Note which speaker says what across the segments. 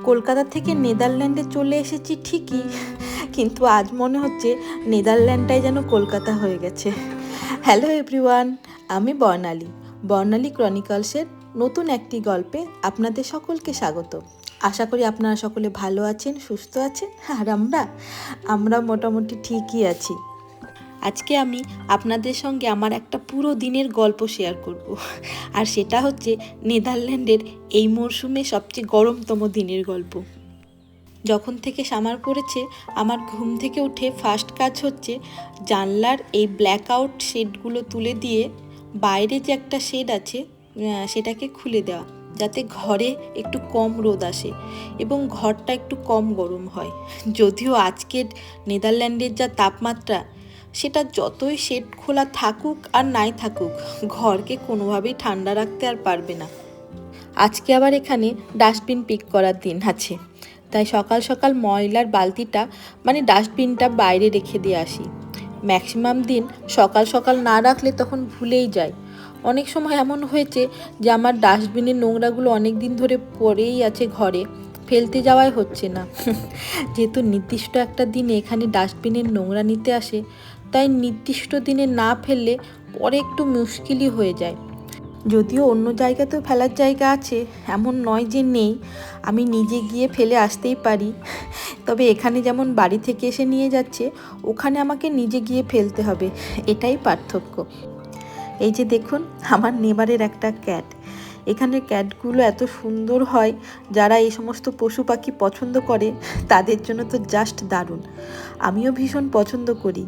Speaker 1: কলকাতা থেকে নেদারল্যান্ডে চলে এসেছি ঠিকই, কিন্তু আজ মনে হচ্ছে নেদারল্যান্ডটাই যেন কলকাতা হয়ে গেছে। হ্যালো এভরিওয়ান, আমি বর্ণালী ক্রনিকলসের নতুন একটি গল্পে আপনাদের সকলকে স্বাগত। আশা করি আপনারা সকলে ভালো আছেন, সুস্থ আছেন, আর আমরা মোটামুটি ঠিকই আছি। আজকে আমি আপনাদের সঙ্গে আমার একটা পুরো দিনের গল্প শেয়ার করব, আর সেটা হচ্ছে নেদারল্যান্ডের এই মরশুমে সবচেয়ে গরমতম দিনের গল্প। যখন থেকে সামার পড়েছে, আমার ঘুম থেকে উঠে ফার্স্ট কাজ হচ্ছে জানলার এই ব্ল্যাক আউট শেডগুলো তুলে দিয়ে বাইরে যে একটা শেড আছে সেটাকে খুলে দেওয়া, যাতে ঘরে একটু কম রোদ আসে এবং ঘরটা একটু কম গরম হয়। যদিও আজকের নেদারল্যান্ডের যা তাপমাত্রা, সেটা যতই শেড খোলা থাকুক আর নাই থাকুক, ঘরকে কোনোভাবেই ঠান্ডা রাখতে আর পারবে না। আজকে আবার এখানে ডাস্টবিন পিক করার দিন আছে, তাই সকাল সকাল ময়লার বালতিটা ডাস্টবিনটা বাইরে রেখে দিয়ে আসি। ম্যাক্সিমাম দিন সকাল সকাল না রাখলে তখন ভুলেই যায়। অনেক সময় এমন হয়েছে যে আমার ডাস্টবিনের নোংরাগুলো অনেক দিন ধরে পড়েই আছে ঘরে, ফেলতে যাওয়াই হচ্ছে না। যেহেতু নির্দিষ্ট একটা দিনে এখানে ডাস্টবিনের নোংরা নিতে আসে, তাই নির্দিষ্ট দিনে না ফেললে পরে একটু মুশকিলই হয়ে যায়। যদিও অন্য জায়গাতেও ফেলার জায়গা আছে, এমন নয় যে নেই, আমি নিজে গিয়ে ফেলে আসতেই পারি। তবে এখানে যেমন বাড়ি থেকে এসে নিয়ে যাচ্ছে, ওখানে আমাকে নিজে গিয়ে ফেলতে হবে, এটাই পার্থক্য। এই যে দেখুন, আমার নেবারের একটা ক্যাট। এখানের ক্যাটগুলো এত সুন্দর হয়, যারা এই সমস্ত পশু পাখি পছন্দ করে তাদের জন্য তো জাস্ট দারুণ। আমিও ভীষণ পছন্দ করি,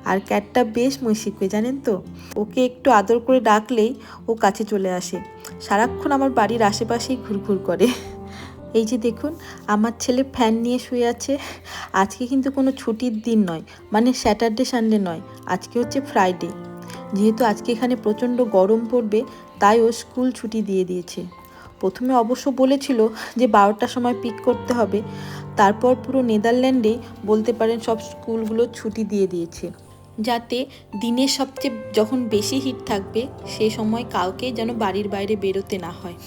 Speaker 1: আর ক্যাটটা বেশ মৈশিকবে, জানেন তো। ওকে একটু আদর করে ডাকলেই ও কাছে চলে আসে, সারাক্ষণ আমার বাড়ির আশেপাশেই ঘুরঘুর করে। এই যে দেখুন, আমার ছেলে ফ্যান নিয়ে শুয়ে আছে। আজকে কিন্তু কোনো ছুটির দিন নয়, স্যাটারডে সানডে নয়, আজকে হচ্ছে ফ্রাইডে। যেহেতু আজকে এখানে প্রচণ্ড গরম পড়বে, তাই ও স্কুল ছুটি দিয়ে দিয়েছে। প্রথমে অবশ্য বলেছিল যে 12টার সময় পিক করতে হবে, তারপর পুরো নেদারল্যান্ডে বলতে পারেন সব স্কুলগুলো ছুটি দিয়ে দিয়েছে, যাতে দিনের সবচেয়ে যখন বেশি হিট থাকবে সেই সময় কাউকে যেন বাড়ির বাইরে বেরোতে না হয়।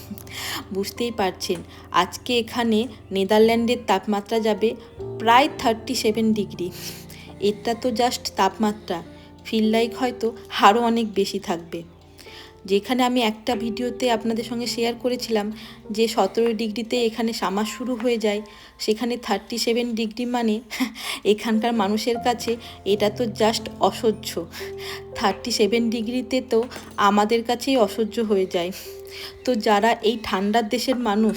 Speaker 1: বুঝতেই পারছেন, আজকে এখানে নেদারল্যান্ডের তাপমাত্রা যাবে প্রায় 37 ডিগ্রি। এটা তো জাস্ট তাপমাত্রা, ফিল লাইক হয়তো আরও অনেক বেশি থাকবে। যেখানে আমি একটা ভিডিওতে আপনাদের সঙ্গে শেয়ার করেছিলাম যে 17 ডিগ্রিতে এখানে সামার শুরু হয়ে যায়, সেখানে 37 ডিগ্রি এখানকার মানুষের কাছে এটা তো জাস্ট অসহ্য। 37 ডিগ্রিতে তো আমাদের কাছেই অসহ্য হয়ে যায়। তো যারা এই ঠান্ডার দেশের মানুষ,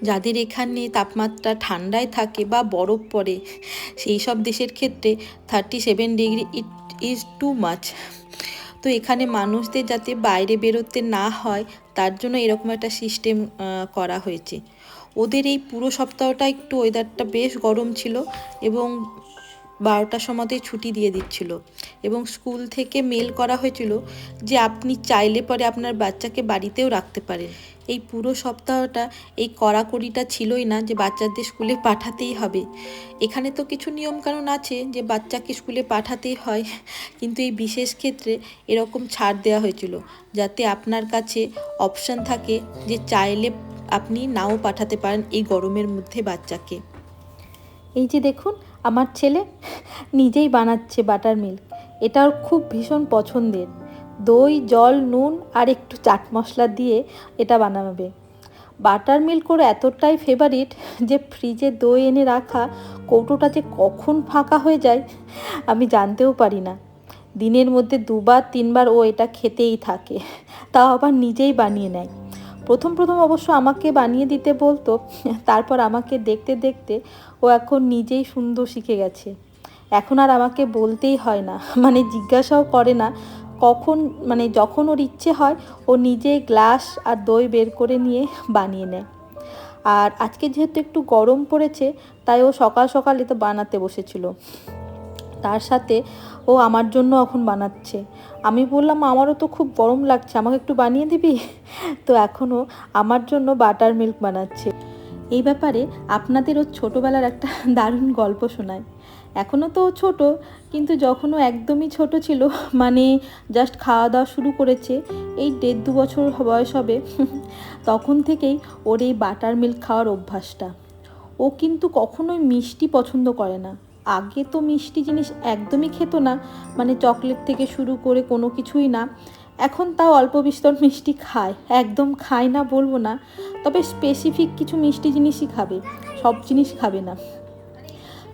Speaker 1: যাদের এখানে তাপমাত্রা ঠান্ডায় থাকে বা বরফ পড়ে, সেই সব দেশের ক্ষেত্রে 37 degree it is too much. তো এখানে মানুষদের যাতে বাইরে বেরোতে না হয়, তার জন্য এরকম একটা সিস্টেম করা হয়েছে। ওদের এই পুরো সপ্তাহটা একটু ওয়েদারটা বেশ গরম ছিল, এবং 12টার সময়তেই ছুটি দিয়ে দিচ্ছিল, এবং স্কুল থেকে মেল করা হয়েছিল যে আপনি চাইলে পরে আপনার বাচ্চাকে বাড়িতেও রাখতে পারেন। এই পুরো সপ্তাহটা এই কড়াকড়িটা ছিলই না যে বাচ্চাদের স্কুলে পাঠাতেই হবে। এখানে তো কিছু নিয়মকানুন আছে যে বাচ্চাকে স্কুলে পাঠাতেই হয়, কিন্তু এই বিশেষ ক্ষেত্রে এরকম ছাড় দেওয়া হয়েছিল, যাতে আপনার কাছে অপশান থাকে যে চাইলে আপনি নাও পাঠাতে পারেন এই গরমের মধ্যে বাচ্চাকে। এই যে দেখুন, আমার ছেলে নিজেই বানাচ্ছে বাটার মিল্ক। এটা ওর খুব ভীষণ পছন্দের। দই, জল, নুন আর একটু চাট মশলা দিয়ে এটা বানাবে। বাটার মিল্ক ওর এতটাই ফেভারিট যে ফ্রিজে দই এনে রাখা কৌটোটা যে কখন ফাঁকা হয়ে যায় আমি জানতেও পারি না। দিনের মধ্যে 2-3বার ও এটা খেতেই থাকে, তাও আবার নিজেই বানিয়ে নেয়। প্রথম অবশ্য আমাকে বানিয়ে দিতে বলতো, তারপর আমাকে দেখতে দেখতে ও এখন নিজেই সুন্দর শিখে গেছে। এখন আর আমাকে বলতেই হয় না, জিজ্ঞাসাও করে না কখন, যখন ওর ইচ্ছে হয় ও নিজেই গ্লাস আর দই বের করে নিয়ে বানিয়ে নেয়। আর আজকে যেহেতু একটু গরম পড়েছে, তাই ও সকাল সকাল এটা বানাতে বসেছিল। তার সাথে ও আমার জন্য এখন বানাচ্ছে। আমি বললাম আমারও তো খুব গরম লাগছে, আমাকে একটু বানিয়ে দিবি? তো এখনও আমার জন্য বাটার মিল্ক বানাচ্ছে। এই ব্যাপারে আপনাদেরও ছোটোবেলার একটা দারুণ গল্প শোনায়। এখনও তো ছোট, কিন্তু যখনও একদমই ছোট ছিল, জাস্ট খাওয়া দাওয়া শুরু করেছে, এই 1.5-2 বছর বয়স হবে, তখন থেকেই ওর এই বাটার মিল্ক খাওয়ার অভ্যাসটা। ও কিন্তু কখনোই মিষ্টি পছন্দ করে না। আগে তো মিষ্টি জিনিস একদমই খেত না, মানে চকলেট থেকে শুরু করে কোনো কিছুই না। এখন তাও অল্প বিস্তর মিষ্টি খায়, একদম খায় না বলবো না, তবে স্পেসিফিক কিছু মিষ্টি জিনিসই খাবে, সব জিনিস খাবে না।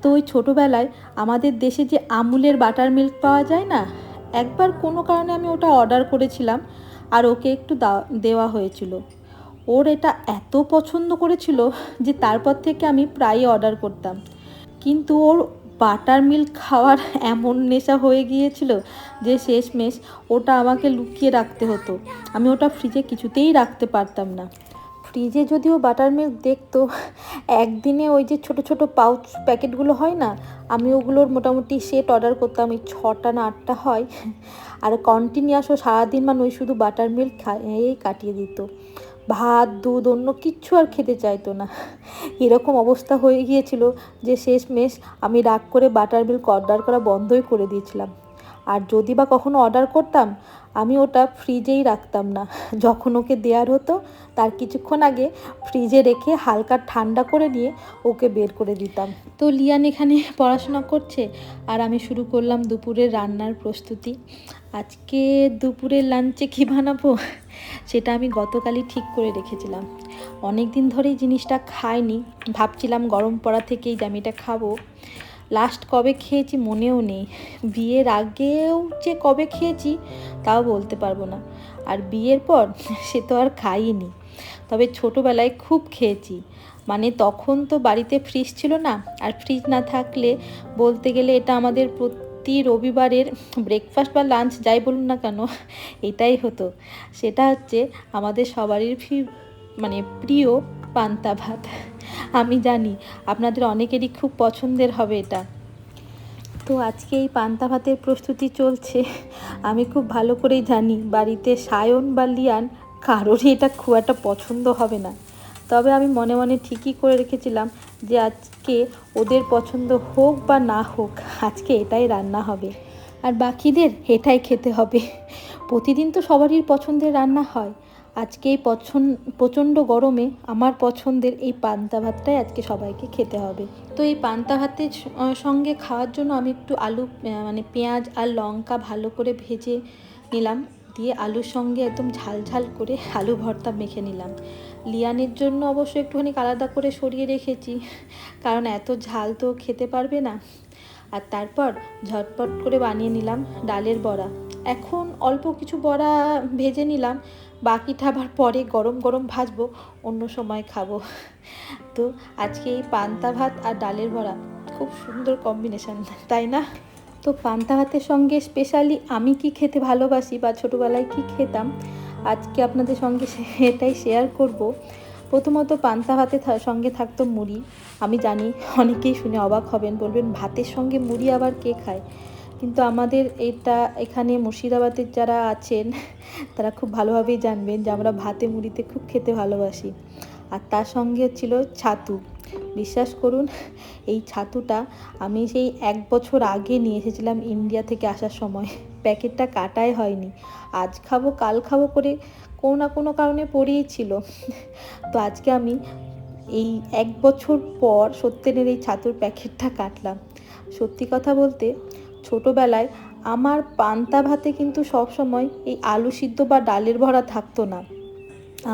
Speaker 1: তো ওই ছোটোবেলায় আমাদের দেশে যে আমুলের বাটার মিল্ক পাওয়া যায় না, একবার কোনো কারণে আমি ওটা অর্ডার করেছিলাম আর ওকে একটু দেওয়া হয়েছিল। ওর এটা এত পছন্দ করেছিল যে তারপর থেকে আমি প্রায়ই অর্ডার করতাম। কিন্তু ওর বাটার মিল্ক খাওয়ার এমন নেশা হয়ে গিয়েছিল যে শেষমেশ ওটা আমাকে লুকিয়ে রাখতে হতো। আমি ওটা ফ্রিজে কিছুতেই রাখতে পারতাম না। ফ্রিজে যদিও বাটার মিল্ক দেখতো, একদিনে ওই যে ছোট ছোট পাউচ প্যাকেটগুলো হয় না, আমি ওগুলোর মোটামুটি সেট অর্ডার করতাম, এই 6টা না 8টা হয়। আর কন্টিনিউয়াসও সারাদিন মানে ওই শুধু বাটার মিল্ক খাইয়েই কাটিয়ে দিত। ভাত দুধ অন্য কিচ্ছু আর খেতে চাইতো না। এরকম অবস্থা হয়ে গিয়েছিল যে শেষমেশ আমি রাগ করে বাটার মিল্ক অর্ডার করা বন্ধই করে দিয়েছিলাম। আর যদি বা কখনো অর্ডার করতাম, আমি ওটা ফ্রিজেই রাখতাম না। যখন ওকে দেওয়ার হতো তার কিছুক্ষণ আগে ফ্রিজে রেখে হালকা ঠান্ডা করে নিয়ে ওকে বের করে দিতাম। তো লিয়ান এখানে পড়াশোনা করছে আর আমি শুরু করলাম দুপুরের রান্নার প্রস্তুতি। আজকে দুপুরের লাঞ্চে কী বানাবো সেটা আমি গতকালই ঠিক করে রেখেছিলাম। অনেক দিন ধরেই জিনিসটা খাইনি, ভাবছিলাম গরম পড়া থেকেই যে আমি এটা খাবো। লাস্ট কবে খেয়েছি মনেও নেই, বিয়ের আগেও যে কবে খেয়েছি তাও বলতে পারবো না, আর বিয়ের পর সে তো আর খাইনি। তবে ছোটোবেলায় খুব খেয়েছি, মানে তখন তো বাড়িতে ফ্রিজ ছিল না, আর ফ্রিজ না থাকলে বলতে গেলে এটা আমাদের প্রতি রবিবারের ব্রেকফাস্ট বা লাঞ্চ যাই বলুন না কেন এটাই হতো। সেটা হচ্ছে আমাদের সবারই মানে প্রিয় পান্তা ভাত। আমি জানি আপনাদের অনেকেরই খুব পছন্দের হবে এটা। তো আজকে এই পান্তা ভাতের প্রস্তুতি চলছে। আমি খুব ভালো করেই জানি বাড়িতে সায়ন বা লিয়ান কারোরই এটা খুব একটা পছন্দ হবে না, তবে আমি মনে মনে ঠিকই করে রেখেছিলাম যে আজকে ওদের পছন্দ হোক বা না হোক আজকে এটাই রান্না হবে, আর বাকিদের এটাই খেতে হবে। প্রতিদিন তো সবারই পছন্দের রান্না হয়, আজকে এই প্রচণ্ড গরমে আমার পছন্দের এই পান্তা ভাতটাই আজকে সবাইকে খেতে হবে। তো এই পান্তা ভাতের সঙ্গে খাওয়ার জন্য আমি একটু আলু মানে পেঁয়াজ আর লঙ্কা ভালো করে ভেজে নিলাম, দিয়ে আলুর সঙ্গে একদম ঝাল ঝাল করে আলু ভর্তা মেখে নিলাম। লিয়ানের জন্য অবশ্য একটুখানি আলাদা করে সরিয়ে রেখেছি, কারণ এত ঝাল তো খেতে পারবে না। আর তারপর ঝটপট করে বানিয়ে নিলাম ডালের বড়া। এখন অল্প কিছু বড়া ভেজে নিলাম, বাকিটা আবার পরে গরম গরম ভাজবো, অন্য সময় খাবো। তো আজকে এই পান্তা ভাত আর ডালের বড়া খুব সুন্দর কম্বিনেশান, তাই না? তো পান্তা ভাতের সঙ্গে স্পেশালি আমি কি খেতে ভালোবাসি বা ছোটোবেলায় কি খেতাম, আজকে আপনাদের সঙ্গে এটাই শেয়ার করব। প্রথমত পান্তা ভাতের সঙ্গে থাকতো মুড়ি। আমি জানি অনেকেই শুনে অবাক হবেন, বলবেন ভাতের সঙ্গে মুড়ি আবার কে খায়, কিন্তু আমাদের এখানে মুর্শিদাবাদের যারা আছেন তারা খুব ভালোভাবেই জানবেন যে আমরা ভাতে মুড়িতে খুব খেতে ভালোবাসি। আর তার সঙ্গে ছিল ছাতু। বিশ্বাস করুন এই ছাতুটা আমি সেই 1 বছর আগে নিয়ে এসেছিলাম ইন্ডিয়া থেকে আসার সময়, প্যাকেটটা কাটাই হয়নি, আজ খাবো কাল খাবো করে কোনো না কোনো কারণে পড়েই ছিল। তো আজকে আমি এই 1 বছর পর সত্যেনের এই ছাতুর প্যাকেটটা কাটলাম। সত্যি কথা বলতে ছোটোবেলায় আমার পান্তা ভাতে কিন্তু সবসময় এই আলু সিদ্ধ বা ডালের বড়া থাকতো না,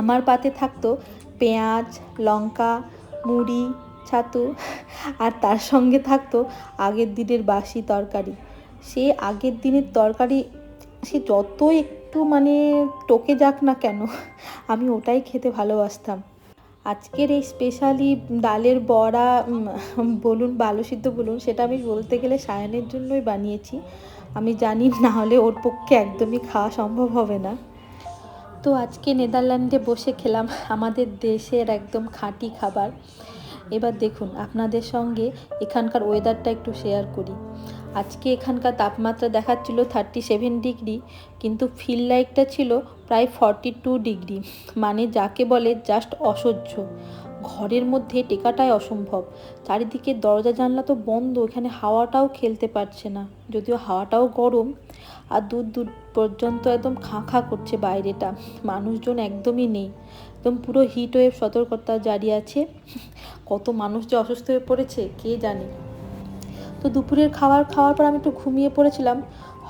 Speaker 1: আমার পাতে থাকতো পেঁয়াজ লঙ্কা মুড়ি ছাতু, আর তার সঙ্গে থাকতো আগের দিনের বাসি তরকারি। সে আগের দিনের তরকারি সে যত একটু মানে টকে যাক না কেন, আমি ওটাই খেতে ভালোবাসতাম। আজকের এই স্পেশালি ডালের বড়া বলুন বা আলু সিদ্ধ বলুন, সেটা আমি বলতে গেলে সায়নের জন্যই বানিয়েছি। আমি জানি না হলে ওর পক্ষে একদমই খাওয়া সম্ভব হবে না। তো আজকে নেদারল্যান্ডে বসে খেলাম আমাদের দেশের একদম খাঁটি খাবার। এবার দেখুন আপনাদের সঙ্গে এখানকার ওয়েদারটা একটু শেয়ার করি। আজকে এখানকার তাপমাত্রা দেখাচ্ছিল 37 ডিগ্রি, কিন্তু ফিল লাইকটা ছিল প্রায় 42 ডিগ্রি, মানে যাকে বলে জাস্ট অসহ্য। ঘরের মধ্যে টেকাটাই অসম্ভব, চারিদিকে দরজা জানলা তো বন্ধ, এখানে হাওয়াটাও খেলতে পারছে না, যদিও হাওয়াটাও গরম। আর দূর দূর পর্যন্ত একদম খাঁ খাঁ করছে বাইরেটা, মানুষজন একদমই নেই, একদম পুরো হিট ওয়েভ সতর্কতা জারি আছে। কত মানুষ যে অসুস্থ হয়ে পড়েছে কে জানে। তো দুপুরের খাওয়ার পর আমি একটু ঘুমিয়ে পড়েছিলাম।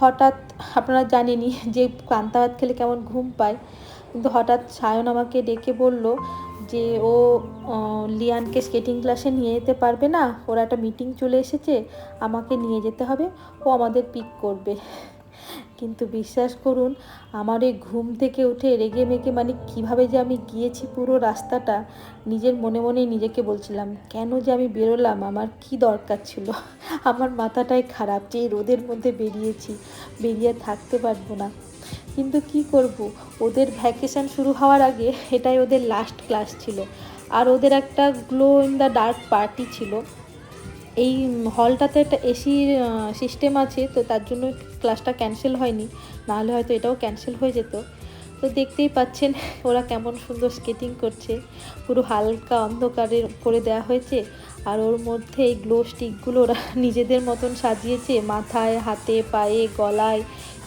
Speaker 1: হঠাৎ, আপনারা জানেনই যে পান্তা ভাত খেলে কেমন ঘুম পায়, কিন্তু হঠাৎ সায়ন আমাকে ডেকে বলল যে ও লিয়ানকে স্কেটিং ক্লাসে নিয়ে যেতে পারবে না, ওরা একটা মিটিং চলে এসেছে, আমাকে নিয়ে যেতে হবে, ও আমাদের পিক করবে। কিন্তু বিশ্বাস করুন, আমার এই ঘুম থেকে উঠে রেগে মেগে মানে কীভাবে যে আমি গিয়েছি পুরো রাস্তাটা, নিজের মনে মনেই নিজেকে বলছিলাম কেন যে আমি বেরোলাম, আমার কি দরকার ছিল। আমার মাথাটাই খারাপ যে এই রোদের মধ্যে বেরিয়ে থাকতে পারবো না। কিন্তু কি করব, ওদের ভ্যাকেশন শুরু হওয়ার আগে এটাই ওদের লাস্ট ক্লাস ছিল, আর ওদের একটা glow in the dark party ছিল। এই হলটাতে একটা এসির সিস্টেম আছে, তো তার জন্য ক্লাসটা ক্যান্সেল হয়নি, নাহলে হয়তো এটাও ক্যান্সেল হয়ে যেত। তো দেখতেই পাচ্ছেন ওরা কেমন সুন্দর স্কেটিং করছে, পুরো হালকা অন্ধকারে করে দেওয়া হয়েছে, আর ওর মধ্যে এই গ্লো স্টিকগুলো ওরা নিজেদের মতন সাজিয়েছে, মাথায়, হাতে, পায়ে, গলায়,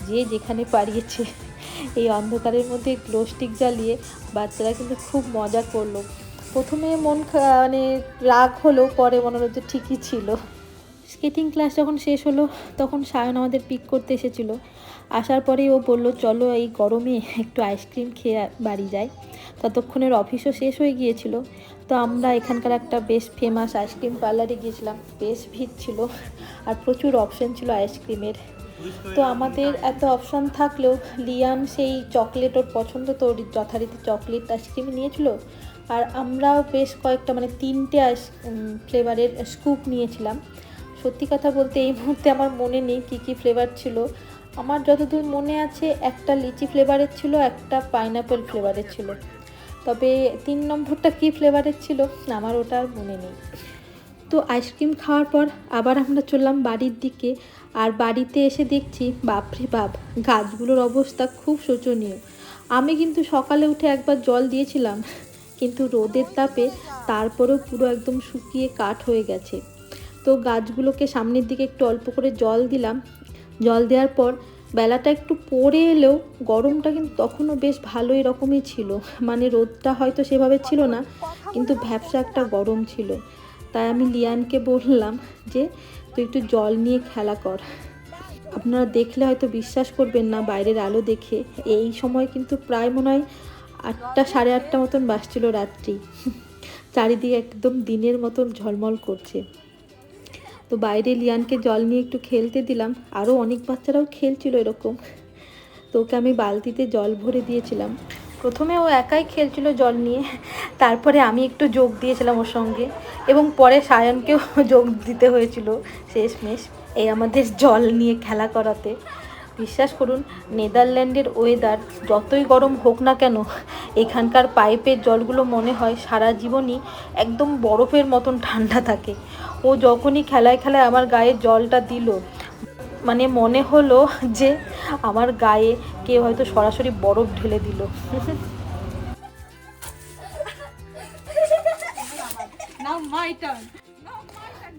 Speaker 1: যে যেখানে পারিয়েছে। এই অন্ধকারের মধ্যে গ্লো স্টিক জ্বালিয়ে বাচ্চারা কিন্তু খুব মজা করলো। প্রথমে মানে রাগ হলো, পরে মনে হচ্ছে ঠিকই ছিল। স্কেটিং ক্লাস যখন শেষ হলো তখন সায়ন আমাদের পিক করতে এসেছিলো। আসার পরেই ও বললো চলো এই গরমে একটু আইসক্রিম খেয়ে বাড়ি যাই। ততক্ষণের অফিসও শেষ হয়ে গিয়েছিল। তো আমরা এখানকার একটা বেশ ফেমাস আইসক্রিম পার্লারে গিয়েছিলাম, বেশ ভিড় ছিল আর প্রচুর অপশান ছিল আইসক্রিমের। তো আমাদের এত অপশান থাকলেও লিয়ান সেই চকলেট, ওর পছন্দ, তো যথারীতি চকলেট আইসক্রিম নিয়েছিল। আর আমরাও বেশ কয়েকটা মানে 3টে ফ্লেভারের স্কুপ নিয়েছিলাম। সত্যি কথা বলতে এই মুহূর্তে আমার মনে নেই কী কী ফ্লেভার ছিল। আমার যতদূর মনে আছে একটা লিচি ফ্লেভারের ছিল, একটা পাইনাপেল ফ্লেভারের ছিল, তবে 3 নম্বরটা কী ফ্লেভারের ছিল আমার ওটা আর মনে নেই। তো আইসক্রিম খাওয়ার পর আবার আমরা চললাম বাড়ির দিকে। আর বাড়িতে এসে দেখছি বাপরে বাপ, গাছগুলোর অবস্থা খুব শোচনীয়। আমি কিন্তু সকালে উঠে একবার জল দিয়েছিলাম, কিন্তু রোদের তাপে তারপরেও পুরো একদম শুকিয়ে কাঠ হয়ে গেছে। তো গাছগুলোকে সামনের দিকে একটু অল্প করে জল দিলাম। জল দেওয়ার পর বেলাটা একটু পড়ে এলেও গরমটা কিন্তু তখনও বেশ ভালোই রকমই ছিল, মানে রোদটা হয়তো সেভাবে ছিল না, কিন্তু ভ্যাপসা একটা গরম ছিল। তাই আমি লিয়ানকে বললাম যে তুই একটু জল নিয়ে খেলা কর। আপনারা দেখলে হয়তো বিশ্বাস করবেন না বাইরের আলো দেখে, এই সময় কিন্তু প্রায় মনে হয় 8টা সাড়ে 8টা মতন বাজছিল রাত্রি। চারিদিকে একদম দিনের মতন ঝলমল করছে। তো বাইরে লিয়ানকে জল নিয়ে একটু খেলতে দিলাম, আরও অনেক বাচ্চারাও খেলছিল এরকম। তো ওকে আমি বালতিতে জল ভরে দিয়েছিলাম। প্রথমে ও একাই খেলছিল জল নিয়ে, তারপরে আমি একটু যোগ দিয়েছিলাম ওর সঙ্গে, এবং পরে সায়নকেও যোগ দিতে হয়েছিল শেষমেশ এই আমাদের জল নিয়ে খেলা করাতে। বিশ্বাস করুন, নেদারল্যান্ডের ওয়েদার যতই গরম হোক না কেন, এখানকার পাইপের জলগুলো মনে হয় সারা জীবনই একদম বরফের মতন ঠান্ডা থাকে। ও যখনই খেলায় খেলায় আমার গায়ে জলটা দিল, মানে মনে হলো যে আমার গায়ে কেউ হয়তো সরাসরি বরফ ঢেলে দিল।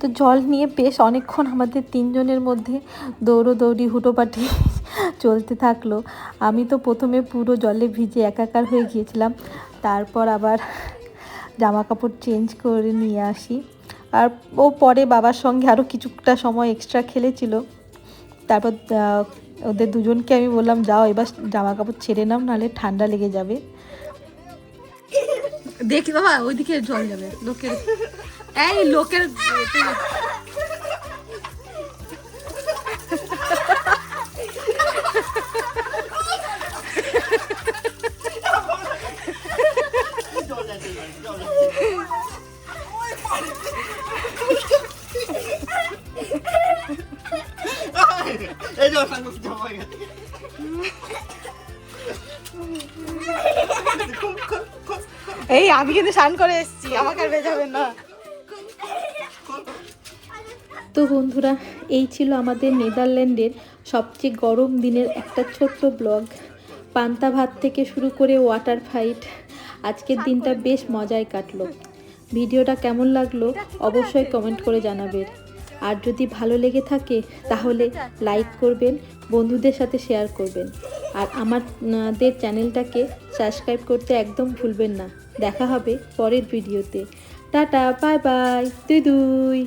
Speaker 1: তো জল নিয়ে বেশ অনেকক্ষণ আমাদের 3জনের মধ্যে দৌড়োদৌড়ি হুটোপাটি চলতে থাকলো। আমি তো প্রথমে পুরো জলে ভিজে একাকার হয়ে গিয়েছিলাম, তারপর আবার জামা কাপড় চেঞ্জ করে নিয়ে আসি। আর ও পরে বাবার সঙ্গে আরও কিছুটা সময় এক্সট্রা খেলেছিল। তারপর ওদের দুজনকে আমি বললাম যাও এবার জামা কাপড় ছেড়ে নাও, নাহলে ঠান্ডা লেগে যাবে। দেখি বাবা ওইদিকে জল যাবে, লোকের এই লোকের এই আমি কিন্তু স্নান করে এসেছি, আমাকে আর ভেজাবেন না। তো বন্ধুরা, এই ছিল আমাদের নেদারল্যান্ডের সবচেয়ে গরম দিনের একটা ছোট্ট ব্লগ। পান্তা ভাত থেকে শুরু করে ওয়াটার ফাইট, আজকের দিনটা বেশ মজায় কাটলো। ভিডিওটা কেমন লাগলো অবশ্যই কমেন্ট করে জানাবেন। আর যদি ভালো লেগে থাকে তাহলে লাইক করবেন, বন্ধুদের সাথে শেয়ার করবেন, আর আমাদের চ্যানেলটাকে সাবস্ক্রাইব করতে একদম ভুলবেন না। দেখা হবে পরের ভিডিওতে। টাটা, বাই বাই, দুই দুই।